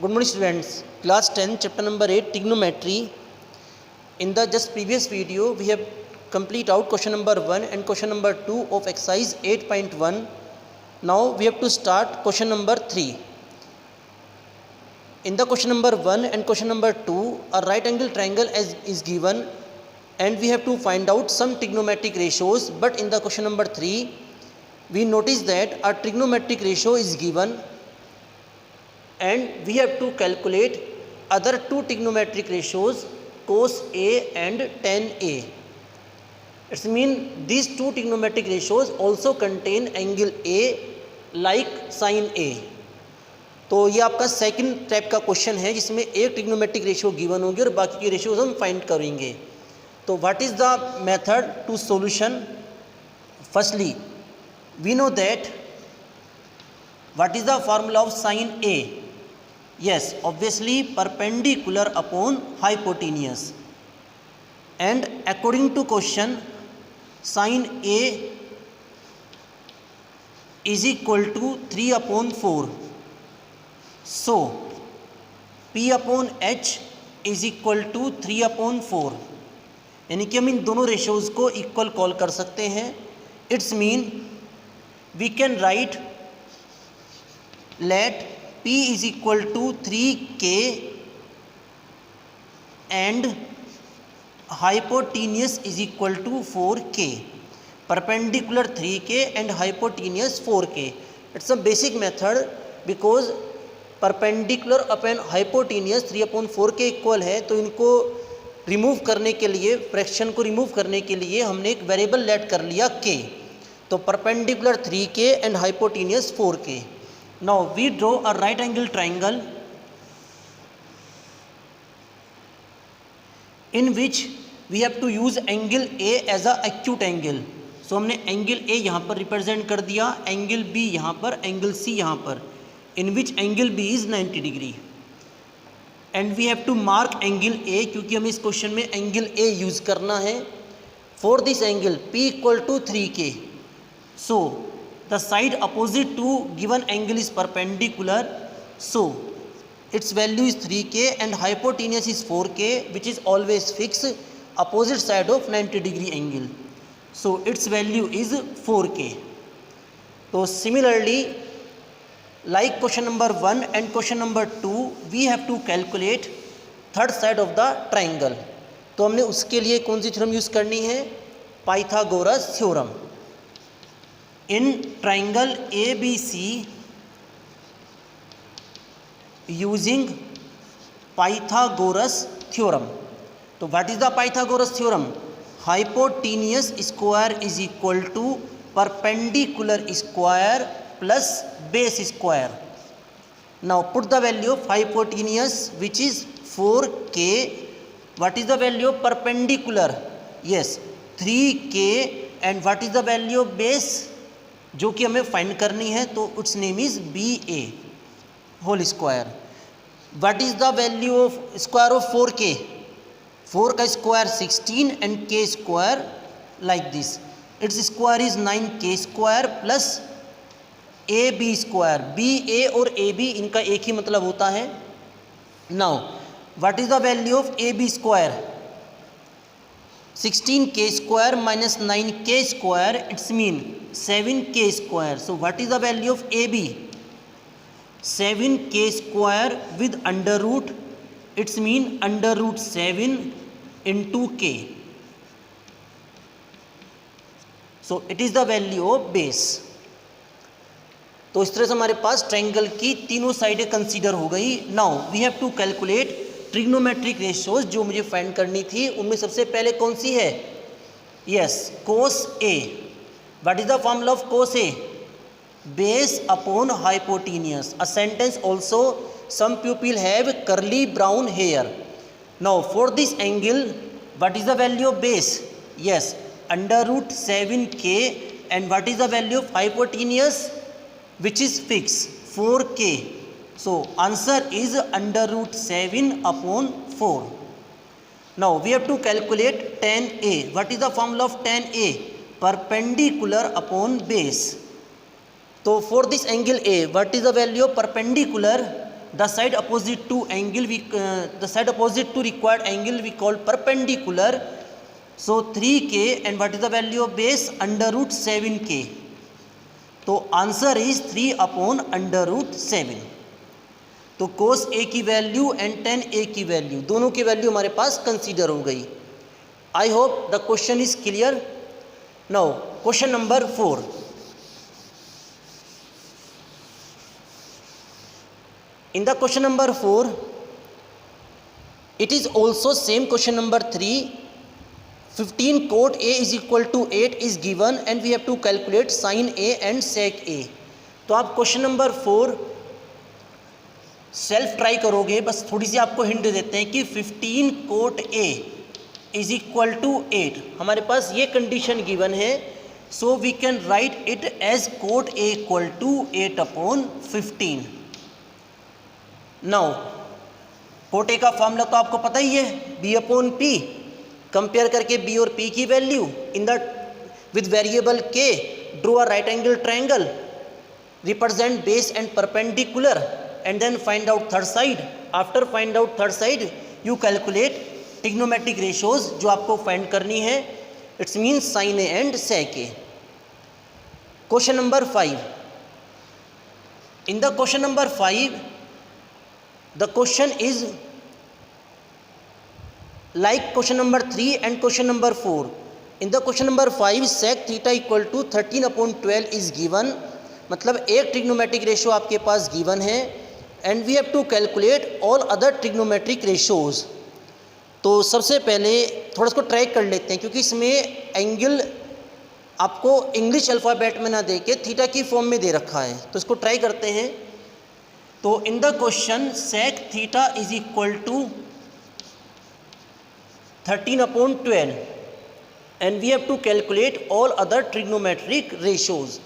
Good morning students. Class 10 chapter number 8 trigonometry. In the just previous video we have complete out question number 1 and question number 2 of exercise 8.1. Now we have to start question number 3. In the question number 1 and question number 2 a right angle triangle is given and we have to find out some trigonometric ratios, but in the question number 3 we notice that a trigonometric ratio is given and we have to calculate other two trigonometric ratios, cos A and tan A. It means these two trigonometric ratios also contain angle A like sin A. तो ये आपका second type का question है जिसमें एक trigonometric ratio given होगी और बाकी के रेशियोज हम फाइंड करेंगे. तो what is the method to solution? Firstly we know that what is the formula of sine A. Yes, obviously perpendicular upon hypotenuse, and according to question sin A is equal to 3 upon 4. So P upon H is equal to 3 upon 4. यानी कि हम इन दोनों ratios को equal call कर सकते हैं. It's mean we can write let P is equal to 3K and hypotenuse is equal to 4K. Perpendicular 3K and hypotenuse 4K. It's a basic method because perpendicular upon hypotenuse 3 upon 4K equal है. तो इनको remove करने के लिए, fraction को remove करने के लिए हमने एक वेरिएबल लेट कर लिया K. तो perpendicular 3K and hypotenuse 4K. Now we draw a right angle triangle in which we have to use angle A as a acute angle. So हमने एंगल A यहाँ पर रिप्रेजेंट कर दिया, angle B यहाँ पर, angle C यहाँ पर, in which angle B is 90 degree. And we have to mark angle A क्योंकि हमें इस क्वेश्चन में एंगल A यूज़ करना है. For this angle P equal to 3K. So the side opposite to given angle is perpendicular, so its value is 3K and hypotenuse is 4K, which is always fixed opposite side of 90 degree angle. So its value is 4K. So similarly, like question number 1 and question number 2, we have to calculate third side of the triangle. तो हमने उसके लिए कौन सी theorem use करनी है? Pythagoras theorem. In triangle ABC using Pythagoras theorem. तो what is the Pythagoras theorem? Hypotenuse square is equal to perpendicular square plus base square. Now put the value of hypotenuse which is 4K. What is the value of perpendicular? Yes, 3K. And what is the value of base? जो कि हमें find करनी है, तो it's name is BA whole square. What is the value of square of 4K? 4 का square 16 and K square like this. It's square is 9K square plus AB square. BA और AB इनका एक ही मतलब होता है. Now what is the value of AB square? 16K square minus 9K square, it's mean 7K square. So what is the value of AB? 7K square with under root, it's mean under root 7 into K. So it is the value of base. तो इस तरह से हमारे पास triangle की तीनों साइडें consider हो गई. Now we have to calculate trigonometric ratios जो मुझे फाइंड करनी थी. उनमें सबसे पहले कौन सी है? Yes, cos A. What is the formula of cos A? Base upon hypotenuse. A sentence also some people have curly brown hair. Now for this angle what is the value of base? Yes, under root 7K. And what is the value of hypotenuse which is fix? 4K. So answer is under root 7 upon 4. Now we have to calculate tan A. What is the formula of tan A? Perpendicular upon base. So for this angle A, what is the value of perpendicular? the side opposite to required angle we call perpendicular. So 3k, and what is the value of base? Under root 7k. तो answer is 3 upon under root 7. तो कोस ए की value and ten ए की value, दोनों की value हमारे पास consider हो गई. I hope the question is clear. Now question number 4. In the question number 4, it is also same question number 3. 15 cot A is equal to 8 is given and we have to calculate sin A and sec A. तो आप question number 4 self try करोगे. बस थोड़ी सी आपको hint दे देते हैं कि 15 cot A is equal to 8, हमारे पास ये कंडीशन गिवन है. So we can write it as cot A equal to 8 upon 15. Now cot A का फॉर्मूला तो आपको पता ही है, बी अपॉन पी. कंपेयर करके बी और पी की value in the with variable के draw a right angle triangle, represent base and perpendicular, and then find out third side. After find out third side you calculate trigonometric ratios जो आपको find करनी है. It's means sine A and sec A. Question number 5. In the question number 5, the question is like question number 3 and question number 4. In the question number 5, sec theta equal to 13 upon 12 is given. मतलब एक trigonometric ratio आपके पास given है and we have to calculate all other trigonometric ratios. तो सबसे पहले थोड़ा इसको ट्राई कर लेते हैं, क्योंकि इसमें एंगल आपको इंग्लिश अल्फ़ाबेट में ना दे के थीटा की फॉर्म में दे रखा है. तो इसको ट्राई करते हैं. तो in the question sec theta is equal to 13 upon 12 and we have to calculate all other trigonometric ratios.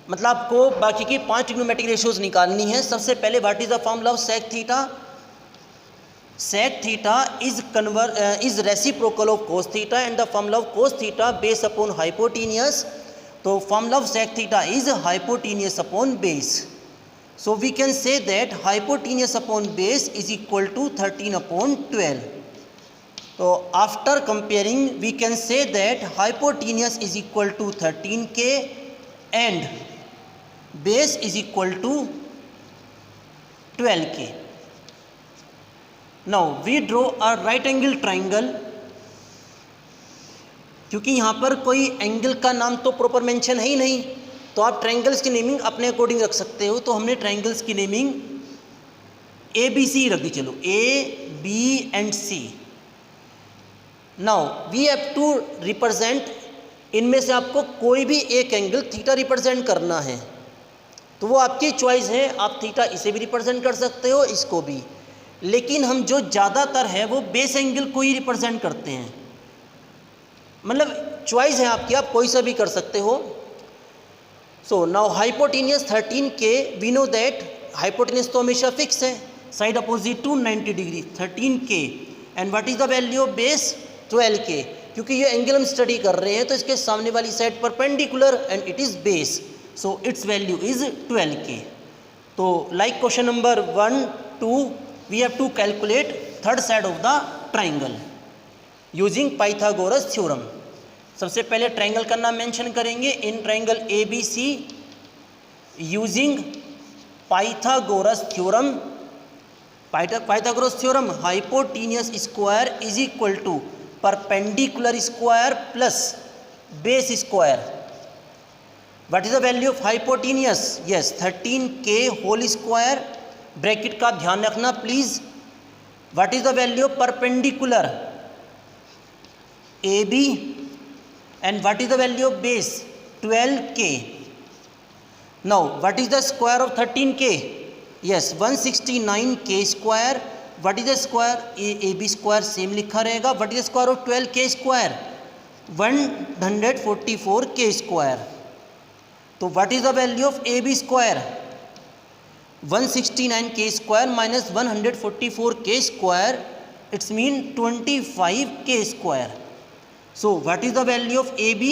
मतलब आपको बाकी की 5 ट्रिग्नोमेट्रिक रेशियोज निकालनी है. सबसे पहले what is the formula of sec theta? Sec theta is reciprocal of cos theta and the formula of cos theta base upon hypotenuse. तो formula of sec theta is hypotenuse upon base. So we can say that hypotenuse upon base is equal to 13 upon 12. तो after comparing we can say that hypotenuse is equal to 13k and base is equal to 12k. Now we draw a right angle triangle. क्योंकि यहाँ पर कोई angle का नाम तो proper mention है ही नहीं, तो आप ट्रायंगल्स की नेमिंग अपने अकॉर्डिंग रख सकते हो. तो हमने ट्रायंगल्स की नेमिंग ए बी सी रख दी. चलो A B and C. Now we have to represent, इनमें से आपको कोई भी एक एंगल थीटा रिप्रेजेंट करना है. तो वो आपकी चॉइस है, आप थीटा इसे भी रिप्रेजेंट कर सकते हो, इसको भी. लेकिन हम जो ज़्यादातर है वो बेस एंगल को ही रिप्रेजेंट करते हैं. मतलब चॉइस है आपकी, आप कोई सा भी कर सकते हो. So now hypotenuse 13k, we know that hypotenuse तो हमेशा फिक्स है, side opposite to 90 degree 13k. And what is the value of base? 12k. क्योंकि ये एंगल हम स्टडी कर रहे हैं तो इसके सामने वाली side perpendicular and it is base, so its value is 12k. तो like question number 1, 2 we have to calculate third side of the triangle using Pythagoras theorem. सबसे पहले ट्रायंगल का नाम मेंशन करेंगे. In triangle A B C using Pythagoras theorem. Pythagoras theorem, hypotenuse square is equal to perpendicular square plus base square. What is the value of hypotenuse? Yes 13k whole square. Bracket का ध्यान रखना please. What is the value of perpendicular? AB. And what is the value of base? 12k. Now what is the square of 13k? Yes 169k square. What is the square? AB square same लिखा रहेगा. What is the square of 12k square? 144k square. तो what is the value of AB square? 169k square minus 144k square. It's mean 25k square. So what is the value of A B?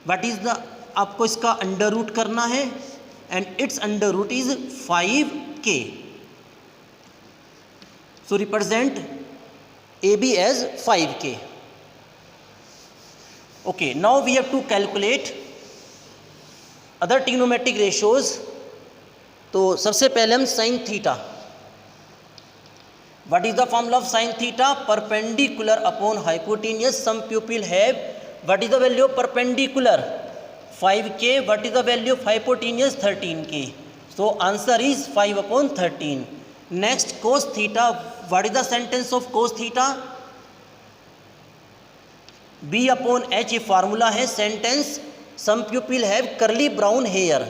What is the, आपको इसका under root करना है. and its under root is 5k. So represent AB as 5k. Okay, now we have to calculate other trigonometric ratios. तो सबसे पहले हम sin theta. What is the formula of sin theta? Perpendicular upon hypotenuse. Some people have, what is the value of perpendicular? 5k. What is the value of hypotenuse? 13k. So answer is 5 upon 13. Next, cos theta. What is the sentence of cos theta? B upon h ये formula है. Sentence. Some people have curly brown hair.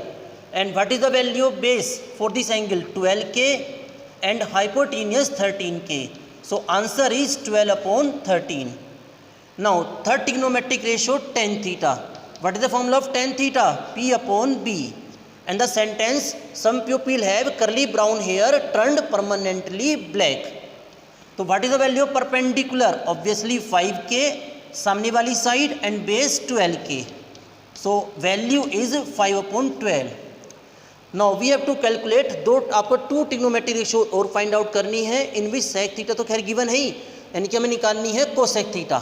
And what is the value of base for this angle? 12k. And hypotenuse 13k. So answer is 12 upon 13. Now third trigonometric ratio tan theta. What is the formula of tan theta? P upon B. And the sentence, some people have curly brown hair turned permanently black. So what is the value of perpendicular? Obviously 5k, सामने वाली side, and base 12k. So value is 5 upon 12. Now we have to calculate दो आपको to trigonometric ratio और find out करनी है. इन विच sec theta तो खैर given है ही, यानी कि हमें निकालनी है cosec theta.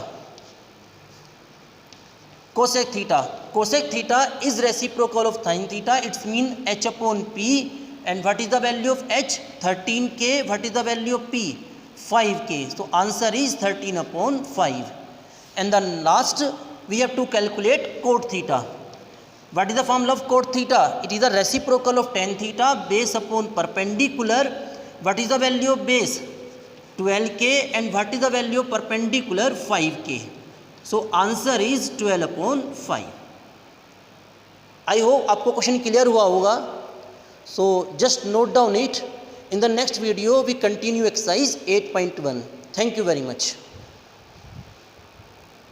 Cosec theta, cosec theta is reciprocal of sine theta. It's mean h upon p. And what is the value of h? 13k. What is the value of p? 5k. So answer is 13 upon 5. And the last we have to calculate cot theta. What is the formula of cot theta? It is the reciprocal of tan theta, base upon perpendicular. What is the value of base? 12k. And what is the value of perpendicular? 5k. So answer is 12 upon 5. I hope आपको question clear हुआ होगा. So just note down it. In the next video we continue exercise 8.1. Thank you very much.